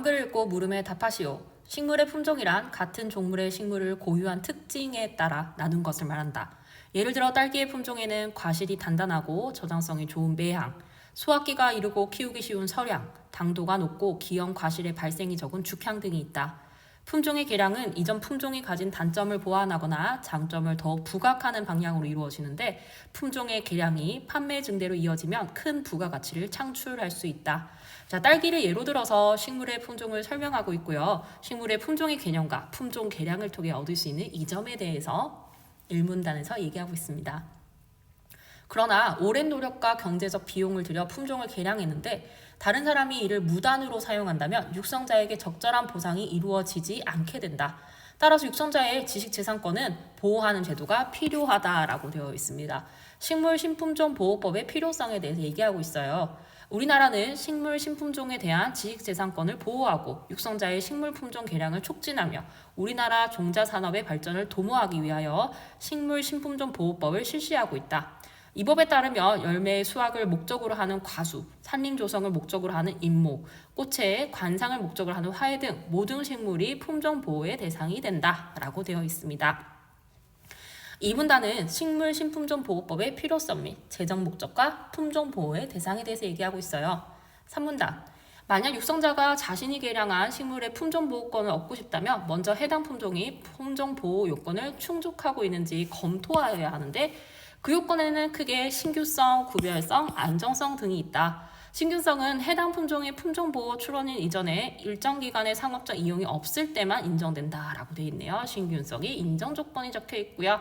한글 읽고 물음에 답하시오. 식물의 품종이란 같은 종물의 식물을 고유한 특징에 따라 나눈 것을 말한다. 예를 들어 딸기의 품종에는 과실이 단단하고 저장성이 좋은 매향, 수확기가 이르고 키우기 쉬운 설향, 당도가 높고 기형 과실의 발생이 적은 죽향 등이 있다. 품종의 개량은 이전 품종이 가진 단점을 보완하거나 장점을 더 부각하는 방향으로 이루어지는데 품종의 개량이 판매 증대로 이어지면 큰 부가가치를 창출할 수 있다. 자, 딸기를 예로 들어서 식물의 품종을 설명하고 있고요. 식물의 품종의 개념과 품종 개량을 통해 얻을 수 있는 이 점에 대해서 일문단에서 얘기하고 있습니다. 그러나 오랜 노력과 경제적 비용을 들여 품종을 개량했는데 다른 사람이 이를 무단으로 사용한다면 육성자에게 적절한 보상이 이루어지지 않게 된다. 따라서 육성자의 지식재산권은 보호하는 제도가 필요하다라고 되어 있습니다. 식물신품종보호법의 필요성에 대해서 얘기하고 있어요. 우리나라는 식물 신품종에 대한 지식재산권을 보호하고 육성자의 식물품종 개량을 촉진하며 우리나라 종자산업의 발전을 도모하기 위하여 식물신품종보호법을 실시하고 있다. 이 법에 따르면 열매의 수확을 목적으로 하는 과수, 산림 조성을 목적으로 하는 인모, 꽃의 관상을 목적으로 하는 화훼 등 모든 식물이 품종 보호의 대상이 된다라고 되어 있습니다. 이 문단은 식물 신품종 보호법의 필요성 및 재정 목적과 품종 보호의 대상에 대해서 얘기하고 있어요. 3문단. 만약 육성자가 자신이 개량한 식물의 품종 보호권을 얻고 싶다면 먼저 해당 품종이 품종 보호 요건을 충족하고 있는지 검토하여야 하는데 그 요건에는 크게 신규성, 구별성, 안정성 등이 있다. 신규성은 해당 품종의 품종보호 출원일 이전에 일정 기간의 상업적 이용이 없을 때만 인정된다라고 되어 있네요. 신규성이 인정 조건이 적혀 있고요.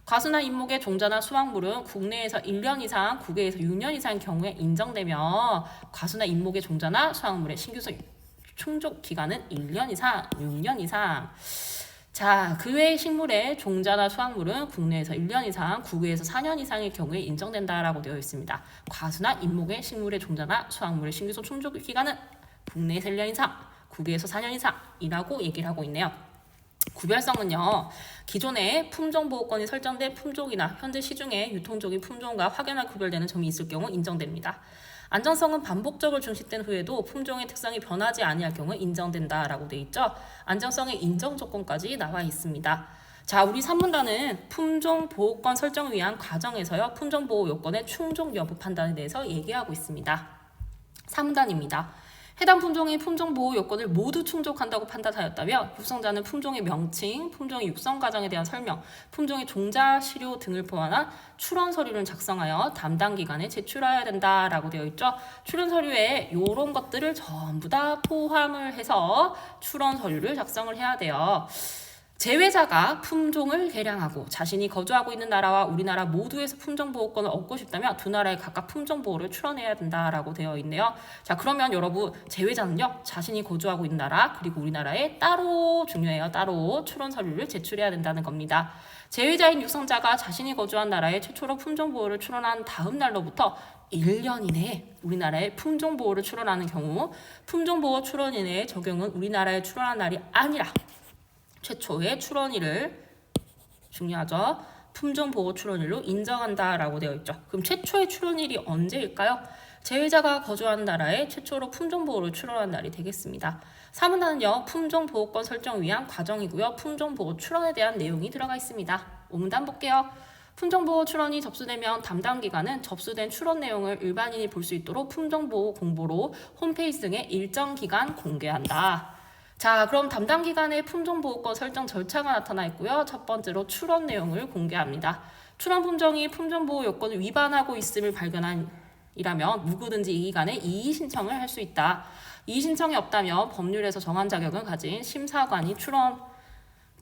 과수나 인목의 종자나 수확물은 국내에서 1년 이상, 국외에서 6년 이상의 경우에 인정되며 과수나 인목의 종자나 수확물의 신규성 충족 기간은 1년 이상, 6년 이상. 자, 그 외의 식물의 종자나 수확물은 국내에서 1년 이상, 국외에서 4년 이상의 경우에 인정된다라고 되어 있습니다. 과수나 인목의 식물의 종자나 수확물의 신규성 충족 기간은 국내에서 1년 이상, 국외에서 4년 이상이라고 얘기를 하고 있네요. 구별성은요, 기존에 품종보호권이 설정된 품종이나 현재 시중에 유통 중인 품종과 확연하게 구별되는 점이 있을 경우 인정됩니다. 안정성은 반복적으로 중시된 후에도 품종의 특성이 변하지 아니할 경우 인정된다라고 되어 있죠. 안정성의 인정 조건까지 나와 있습니다. 자, 우리 3문단은 품종보호권 설정을 위한 과정에서요, 품종보호 요건의 충족 여부 판단에 대해서 얘기하고 있습니다. 3문단입니다. 해당 품종이 품종보호 요건을 모두 충족한다고 판단하였다면 육성자는 품종의 명칭, 품종의 육성 과정에 대한 설명, 품종의 종자 시료 등을 포함한 출원 서류를 작성하여 담당 기관에 제출해야 된다라고 되어 있죠. 출원 서류에 이런 것들을 전부 다 포함을 해서 출원 서류를 작성을 해야 돼요. 제외자가 품종을 개량하고 자신이 거주하고 있는 나라와 우리나라 모두에서 품종보호권을 얻고 싶다면 두 나라의 각각 품종보호를 출원해야 된다라고 되어 있네요. 자, 그러면 여러분 제외자는요, 자신이 거주하고 있는 나라 그리고 우리나라에 따로 중요해요. 따로 출원 서류를 제출해야 된다는 겁니다. 제외자인 육성자가 자신이 거주한 나라에 최초로 품종보호를 출원한 다음 날로부터 1년 이내에 우리나라에 품종보호를 출원하는 경우 품종보호 출원인의 적용은 우리나라에 출원한 날이 아니라 최초의 출원일을 중요하죠. 품종보호 출원일로 인정한다라고 되어 있죠. 그럼 최초의 출원일이 언제일까요? 제외자가 거주하는 나라에 최초로 품종보호를 출원한 날이 되겠습니다. 3문단은요, 품종보호권 설정 위한 과정이고요. 품종보호 출원에 대한 내용이 들어가 있습니다. 5문단 볼게요. 품종보호 출원이 접수되면 담당 기관은 접수된 출원 내용을 일반인이 볼 수 있도록 품종보호 공보로 홈페이지 등에 일정 기간 공개한다. 자, 그럼 담당 기관의 품종보호권 설정 절차가 나타나 있고요. 첫 번째로 출원 내용을 공개합니다. 출원 품종이 품종보호 요건을 위반하고 있음을 발견이라면 누구든지 이 기관에 이의 신청을 할 수 있다. 이의 신청이 없다면 법률에서 정한 자격을 가진 심사관이 출원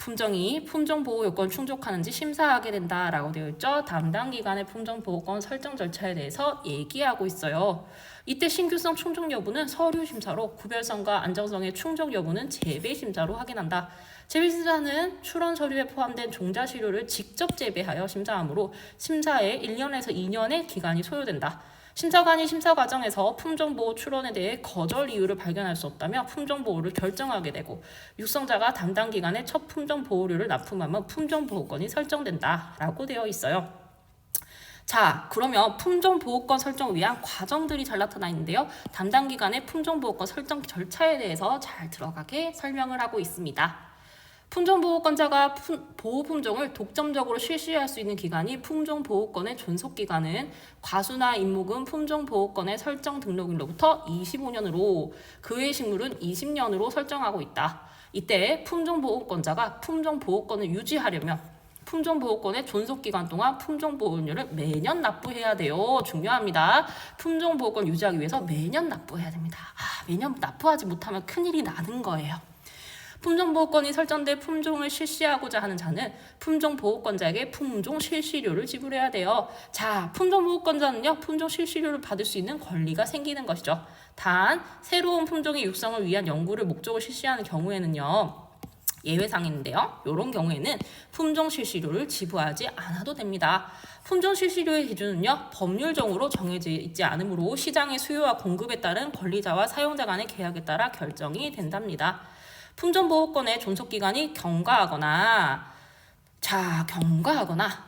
품종이 품종보호 요건 충족하는지 심사하게 된다라고 되어 있죠. 담당 기관의 품종보호권 설정 절차에 대해서 얘기하고 있어요. 이때 신규성 충족 여부는 서류 심사로, 구별성과 안정성의 충족 여부는 재배 심사로 확인한다. 재배 심사는 출원 서류에 포함된 종자 시료를 직접 재배하여 심사하므로 심사에 1년에서 2년의 기간이 소요된다. 심사관이 심사 과정에서 품종보호 출원에 대해 거절 이유를 발견할 수 없다며 품종보호를 결정하게 되고 육성자가 담당 기관에 첫 품종보호료를 납품하면 품종보호권이 설정된다라고 되어 있어요. 자, 그러면 품종보호권 설정을 위한 과정들이 잘 나타나 있는데요. 담당 기관의 품종보호권 설정 절차에 대해서 잘 들어가게 설명을 하고 있습니다. 품종보호권자가 보호품종을 독점적으로 실시할 수 있는 기간이 품종보호권의 존속기간은 과수나 임목은 품종보호권의 설정 등록일로부터 25년으로 그 외 식물은 20년으로 설정하고 있다. 이때 품종보호권자가 품종보호권을 유지하려면 품종보호권의 존속기간 동안 품종보호료를 매년 납부해야 돼요. 중요합니다. 품종보호권 유지하기 위해서 매년 납부해야 됩니다. 매년 납부하지 못하면 큰일이 나는 거예요. 품종보호권이 설정돼 품종을 실시하고자 하는 자는 품종보호권자에게 품종 실시료를 지불해야 돼요. 자, 품종보호권자는요, 품종 실시료를 받을 수 있는 권리가 생기는 것이죠. 단, 새로운 품종의 육성을 위한 연구를 목적으로 실시하는 경우에는요, 예외상인데요. 이런 경우에는 품종 실시료를 지불하지 않아도 됩니다. 품종 실시료의 기준은요, 법률적으로 정해져 있지 않으므로 시장의 수요와 공급에 따른 권리자와 사용자 간의 계약에 따라 결정이 된답니다. 품종보호권의 존속기간이 경과하거나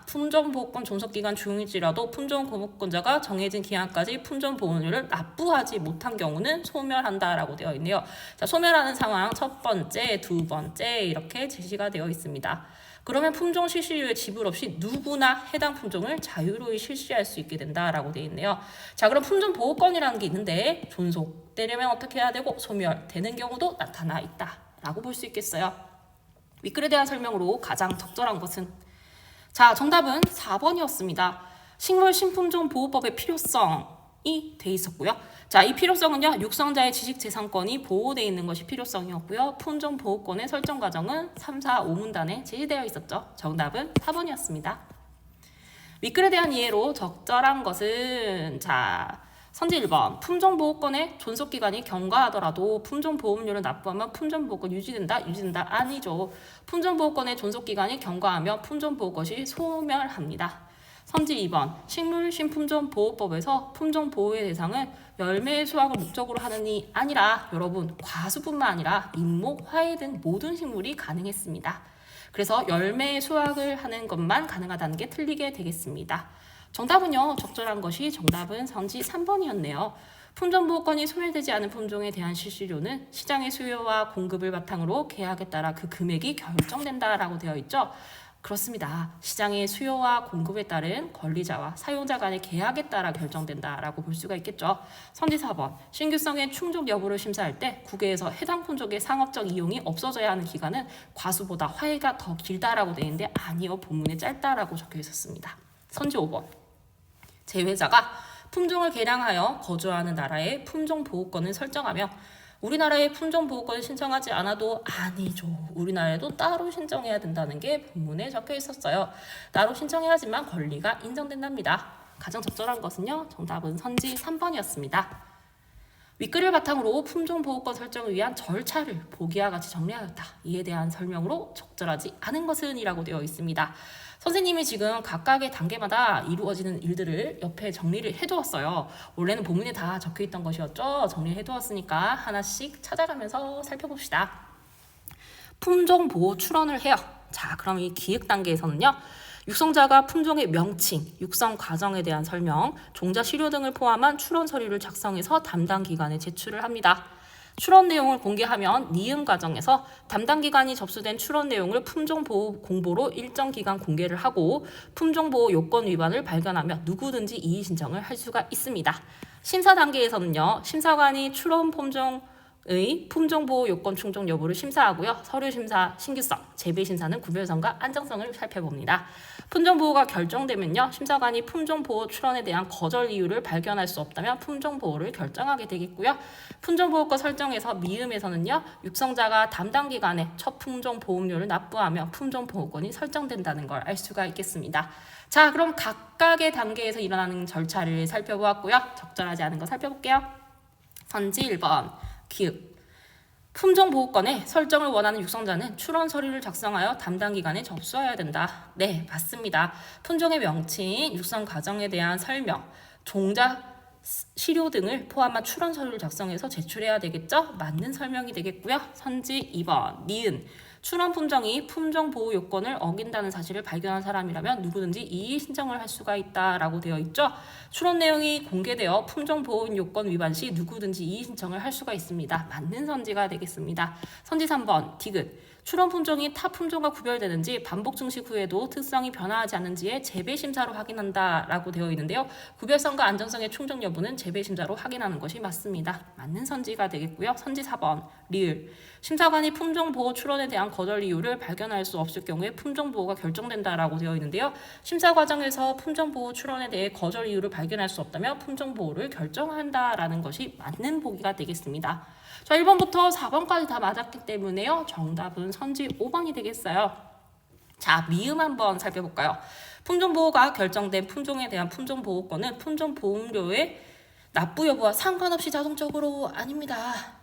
품종보호권 존속기간 중일지라도 품종보호권자가 정해진 기한까지 품종보호료를 납부하지 못한 경우는 소멸한다라고 되어 있네요. 자, 소멸하는 상황 첫 번째, 두 번째 이렇게 제시가 되어 있습니다. 그러면 품종 실시료의 지불 없이 누구나 해당 품종을 자유로이 실시할 수 있게 된다라고 되어 있네요. 자, 그럼 품종보호권이라는 게 있는데 존속되려면 어떻게 해야 되고 소멸되는 경우도 나타나 있다라고 볼 수 있겠어요. 윗글에 대한 설명으로 가장 적절한 것은 자, 정답은 4번이었습니다. 식물신품종보호법의 필요성이 돼 있었고요. 자, 이 필요성은요, 육성자의 지식재산권이 보호되어 있는 것이 필요성이었고요. 품종보호권의 설정 과정은 3, 4, 5문단에 제시되어 있었죠. 정답은 4번이었습니다. 윗글에 대한 이해로 적절한 것은 자, 선지 1번 품종보호권의 존속기간이 경과하더라도 품종보험료를 납부하면 품종보호권 유지된다? 아니죠. 품종보호권의 존속기간이 경과하며 품종보호권이 소멸합니다. 선지 2번 식물신품종보호법에서 품종보호의 대상은 열매의 수확을 목적으로 하느니 아니라 여러분 과수뿐만 아니라 잎목, 화훼 등 모든 식물이 가능했습니다. 그래서 열매의 수확을 하는 것만 가능하다는 게 틀리게 되겠습니다. 정답은요, 적절한 것이 정답은 선지 3번이었네요. 품종보호권이 소멸되지 않은 품종에 대한 실시료는 시장의 수요와 공급을 바탕으로 계약에 따라 그 금액이 결정된다라고 되어 있죠. 그렇습니다. 시장의 수요와 공급에 따른 권리자와 사용자 간의 계약에 따라 결정된다라고 볼 수가 있겠죠. 선지 4번 신규성의 충족 여부를 심사할 때 국외에서 해당 품종의 상업적 이용이 없어져야 하는 기간은 과수보다 화훼가 더 길다라고 되어 있는데 아니요, 본문에 짧다라고 적혀 있었습니다. 선지 5번 제외자가 품종을 개량하여 거주하는 나라의 품종보호권을 설정하며 우리나라의 품종보호권을 신청하지 않아도 아니죠. 우리나라에도 따로 신청해야 된다는 게 본문에 적혀 있었어요. 따로 신청해야지만 권리가 인정된답니다. 가장 적절한 것은요, 정답은 선지 3번이었습니다. 윗글을 바탕으로 품종보호권 설정을 위한 절차를 보기와 같이 정리하였다. 이에 대한 설명으로 적절하지 않은 것은 이라고 되어 있습니다. 선생님이 지금 각각의 단계마다 이루어지는 일들을 옆에 정리를 해두었어요. 원래는 본문에 다 적혀있던 것이었죠. 정리해두었으니까 하나씩 찾아가면서 살펴봅시다. 품종보호 출원을 해요. 자, 그럼 이 기획 단계에서는요, 육성자가 품종의 명칭, 육성 과정에 대한 설명, 종자 시료 등을 포함한 출원 서류를 작성해서 담당 기관에 제출을 합니다. 출원 내용을 공개하면 니은 과정에서 담당 기관이 접수된 출원 내용을 품종보호 공보로 일정 기간 공개를 하고 품종보호 요건 위반을 발견하면 누구든지 이의 신청을 할 수가 있습니다. 심사 단계에서는요, 심사관이 출원 품종의 품종보호 요건 충족 여부를 심사하고요. 서류심사, 신규성, 재배심사는 구별성과 안정성을 살펴봅니다. 품종보호가 결정되면요, 심사관이 품종보호 출원에 대한 거절 이유를 발견할 수 없다면 품종보호를 결정하게 되겠고요. 품종보호권 설정에서 미음에서는요, 육성자가 담당 기관에 첫 품종보험료를 납부하며 품종보호권이 설정된다는 걸 알 수가 있겠습니다. 자, 그럼 각각의 단계에서 일어나는 절차를 살펴보았고요. 적절하지 않은 거 살펴볼게요. 선지 1번 기읍 품종보호권의 설정을 원하는 육성자는 출원 서류를 작성하여 담당 기관에 접수해야 된다. 네, 맞습니다. 품종의 명칭, 육성 과정에 대한 설명, 종자 시료 등을 포함한 출원 서류를 작성해서 제출해야 되겠죠? 맞는 설명이 되겠고요. 선지 2번 니은 출원 품종이 품종 보호 요건을 어긴다는 사실을 발견한 사람이라면 누구든지 이의 신청을 할 수가 있다라고 되어 있죠. 출원 내용이 공개되어 품종 보호 요건 위반 시 누구든지 이의 신청을 할 수가 있습니다. 맞는 선지가 되겠습니다. 선지 3번 디귿 출원 품종이 타 품종과 구별되는지 반복 증식 후에도 특성이 변화하지 않는지에 재배 심사로 확인한다라고 되어 있는데요. 구별성과 안전성의 충족 여부는 재배 심사로 확인하는 것이 맞습니다. 맞는 선지가 되겠고요. 선지 4번 리을 심사관이 품종 보호 출원에 대한 거절 이유를 발견할 수 없을 경우에 품종 보호가 결정된다라고 되어 있는데요. 심사 과정에서 품종 보호 출원에 대해 거절 이유를 발견할 수 없다면 품종 보호를 결정한다라는 것이 맞는 보기가 되겠습니다. 자, 1번부터 4번까지 다 맞았기 때문에요. 정답은 선지 5번이 되겠어요. 자, 미음 한번 살펴볼까요? 품종보호가 결정된 품종에 대한 품종보호권은 품종보험료의 납부 여부와 상관없이 자동적으로 아닙니다.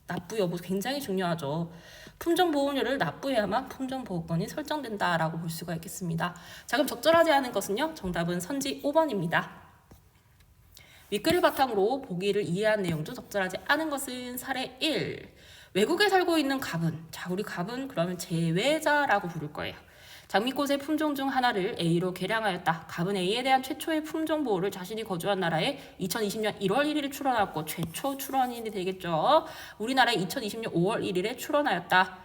납부 여부 굉장히 중요하죠. 품종보험료를 납부해야만 품종보호권이 설정된다라고 볼 수가 있겠습니다. 자, 그럼 적절하지 않은 것은요? 정답은 선지 5번입니다. 윗글을 바탕으로 보기를 이해한 내용도 적절하지 않은 것은 사례 1. 외국에 살고 있는 갑은, 자, 우리 갑은 그러면 제외자라고 부를 거예요. 장미꽃의 품종 중 하나를 A로 개량하였다. 갑은 A에 대한 최초의 품종 보호를 자신이 거주한 나라에 2020년 1월 1일에 출원하였고 최초 출원인이 되겠죠. 우리나라에 2020년 5월 1일에 출원하였다.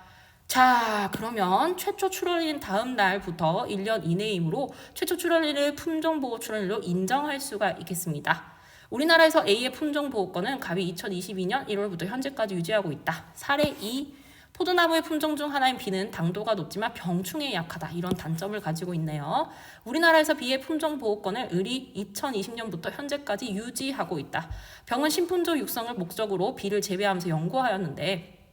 자, 그러면 최초 출원인 다음 날부터 1년 이내이므로 최초 출원일을 품종보호 출원일로 인정할 수가 있겠습니다. 우리나라에서 A의 품종보호권은 갑이 2022년 1월부터 현재까지 유지하고 있다. 사례 2. 포도나무의 품종 중 하나인 B는 당도가 높지만 병충해에 약하다. 이런 단점을 가지고 있네요. 우리나라에서 B의 품종보호권을 을이 2020년부터 현재까지 유지하고 있다. 병은 신품종 육성을 목적으로 B를 재배하면서 연구하였는데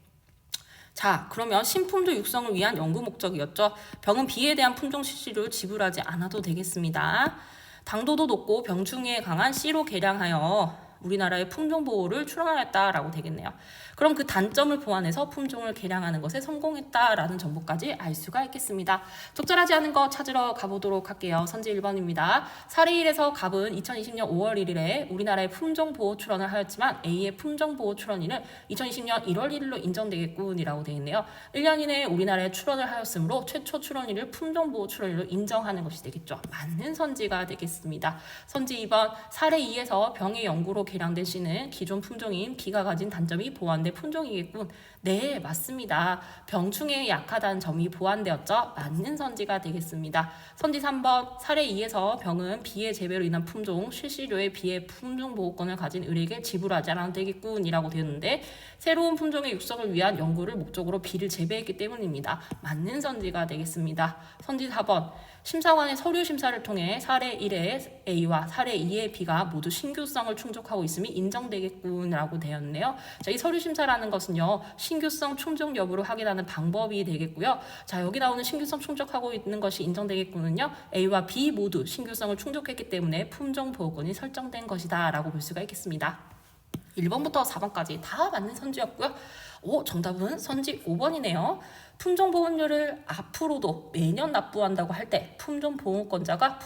자, 그러면 신품종 육성을 위한 연구 목적이었죠. 병은 B에 대한 품종 실시료를 지불하지 않아도 되겠습니다. 당도도 높고 병충해에 강한 C로 개량하여 우리나라의 품종 보호를 출원하였다라고 되겠네요. 그럼 그 단점을 보완해서 품종을 개량하는 것에 성공했다라는 정보까지 알 수가 있겠습니다. 적절하지 않은 거 찾으러 가보도록 할게요. 선지 1번입니다. 사례 1에서 갑은 2020년 5월 1일에 우리나라의 품종 보호 출원을 하였지만 A의 품종 보호 출원일은 2020년 1월 1일로 인정되겠군이라고 되어 있네요. 1년 이내에 우리나라에 출원을 하였으므로 최초 출원일을 품종 보호 출원일로 인정하는 것이 되겠죠. 맞는 선지가 되겠습니다. 선지 2번 사례 2에서 병의 연구로 개량된 C는 기존 품종인 B가 가진 단점이 보완된 품종이겠군. 네, 맞습니다. 병충해에 약하다는 점이 보완되었죠. 맞는 선지가 되겠습니다. 선지 3번 사례 2에서 병은 B의 재배로 인한 품종 실시료에 B의 품종보호권을 가진 을에게 지불하지 않아도 되겠군 이라고 되었는데 새로운 품종의 육성을 위한 연구를 목적으로 B를 재배했기 때문입니다. 맞는 선지가 되겠습니다. 선지 4번 심사관의 서류 심사를 통해 사례 1의 A와 사례 2의 B가 모두 신규성을 충족하고 있음이 인정되겠군이라고 되었네요. 자, 이 서류 심사라는 것은요, 신규성 충족 여부를 확인하는 방법이 되겠고요. 자, 여기 나오는 신규성 충족하고 있는 것이 인정되겠군은요, A와 B 모두 신규성을 충족했기 때문에 품종 보호권이 설정된 것이다라고 볼 수가 있겠습니다. 1번부터 4번까지 다 맞는 선지였고요. 정답은 선지 5번이네요. 품종보호료를 앞으로도 매년 납부한다고 할 때 품종보호권자가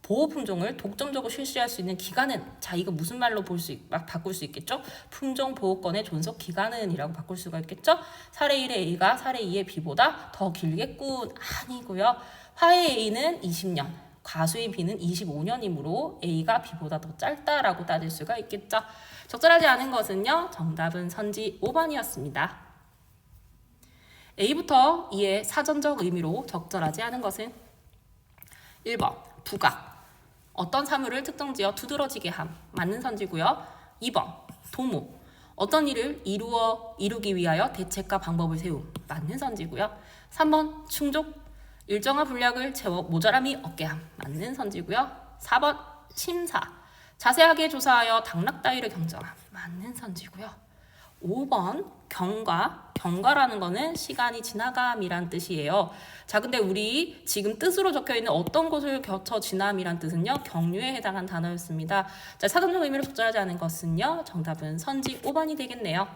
보호 품종을 독점적으로 실시할 수 있는 기간은 자, 이거 무슨 말로 바꿀 수 있겠죠? 품종보호권의 존속 기간은 이라고 바꿀 수가 있겠죠? 사례 1의 A가 사례 2의 B보다 더 길겠군. 아니고요. 화의 A는 20년, 과수의 B는 25년이므로 A가 B보다 더 짧다라고 따질 수가 있겠죠. 적절하지 않은 것은요. 정답은 선지 5번이었습니다. A부터 E의 사전적 의미로 적절하지 않은 것은 1번 부각, 어떤 사물을 특정지어 두드러지게 함, 맞는 선지고요. 2번 도모, 어떤 일을 이루기 위하여 대책과 방법을 세움, 맞는 선지고요. 3번 충족, 일정한 분량을 채워 모자람이 없게 함, 맞는 선지고요. 4번 심사, 자세하게 조사하여 당락 따위를 경정함, 맞는 선지고요. 5번 경과라는 거는 시간이 지나감이란 뜻이에요. 자, 근데 우리 지금 뜻으로 적혀있는 어떤 곳을 거쳐 지남이란 뜻은요, 경류에 해당한 단어였습니다. 자, 사전적 의미로 적절하지 않은 것은요, 정답은 선지 5번이 되겠네요.